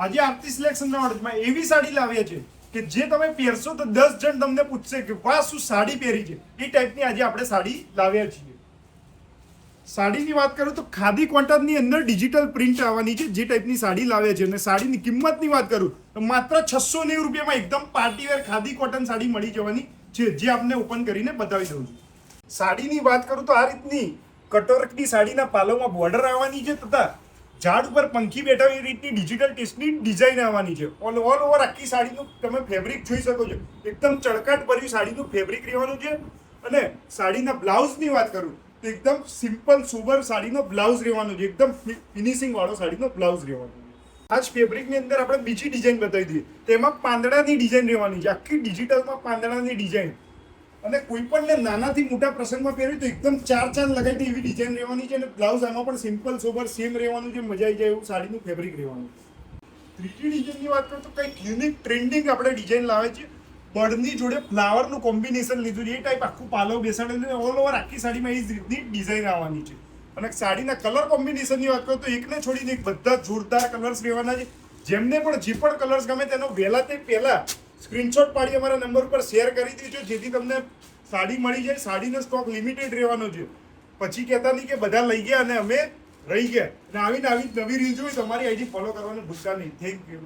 આજે આરતી સિલેક્શનના ઓર્ડરમાં એવી સાડી લાવ્યા છે કે જે તમે પહેરશો તો 10 જણ તમને પૂછશે કે વાહ શું સાડી પહેરી છે. એ ટાઈપની આજે આપણે સાડી લાવ્યા છીએ. સાડીની વાત કરું તો ખાદી કોટનની અંદર ડિજિટલ પ્રિન્ટ આવવાની છે, જે ટાઈપની સાડી લાવ્યા છે. અને સાડીની કિંમતની વાત કરું તો માત્ર 690 રૂપિયામાં એકદમ પાર્ટીવેર ખાદી કોટન સાડી મળી જવાની છે, જે આપને ઓપન કરીને બતાવી દઉં છું. સાડીની વાત કરું તો આ રીતની કટોરકની સાડીના પાલોમાં બોર્ડર આવવાની છે, તથા ઝાડ ઉપર પંખી બેઠા એ રીતની ડિજિટલ ટેસ્ટની ડિઝાઇન આવવાની છે. ઓલ ઓવર આખી સાડીનું તમે ફેબ્રિક જોઈ શકો છો, એકદમ ચળકાટ ભર્યું સાડીનું ફેબ્રિક રહેવાનું છે. અને સાડીના બ્લાઉઝની વાત કરું તો એકદમ સિમ્પલ સોબર સાડીનો બ્લાઉઝ રહેવાનો છે, એકદમ ફિનિશિંગ વાળો સાડીનો બ્લાઉઝ રહેવાનો છે. આ જ ફેબ્રિકની અંદર આપણે બીજી ડિઝાઇન બતાવી દઈએ, તેમાં પાંદડાની ડિઝાઇન રહેવાની છે, આખી ડિજિટલમાં પાંદડાની ડિઝાઇન. અને કોઈ પણ નાનાથી મોટા પ્રસંગમાં પહેર્યું તો એકદમ ચાર લગાવી એવી ડિઝાઇન રહેવાની છે. અને બ્લાઉઝ આમાં પણ સિમ્પલ સોબર સેમ રહેવાનું છે, મજા આવી જાય એવું સાડીનું ફેબ્રિક રહેવાનું. ત્રીજી ડિઝાઇનની વાત કરું તો કંઈક યુનિક ટ્રેન્ડિંગ આપણે ડિઝાઇન લાવે છે. બર્ડની જોડે ફ્લાવરનું કોમ્બિનેશન લીધું છે, એ ટાઈપ આખું પાલવ બેસાડેલું, ઓલ ઓવર આખી સાડીમાં એ જ રીતની ડિઝાઇન આવવાની છે. અને સાડીના કલર કોમ્બિનેશનની વાત કરું તો એકને છોડીને એક બધા જોરદાર કલર્સ રહેવાના છે. જેમને પણ જે પણ કલર્સ ગમે તેનો વહેલા તે પહેલા સ્ક્રીનશોટ પાડી અમારા નંબર ઉપર શેર કરી દેજો, જેથી તમને સાડી મળી જાય. સાડીનો સ્ટોક લિમિટેડ રહેવાનો છે, પછી કહેતા નહીં કે બધા લઈ ગયા અને અમે રહી ગયા. અને આવી નવી રીલ જોઈ તમારી આઈડી ફોલો કરવાનું ભૂલતા નહીં. Thank you.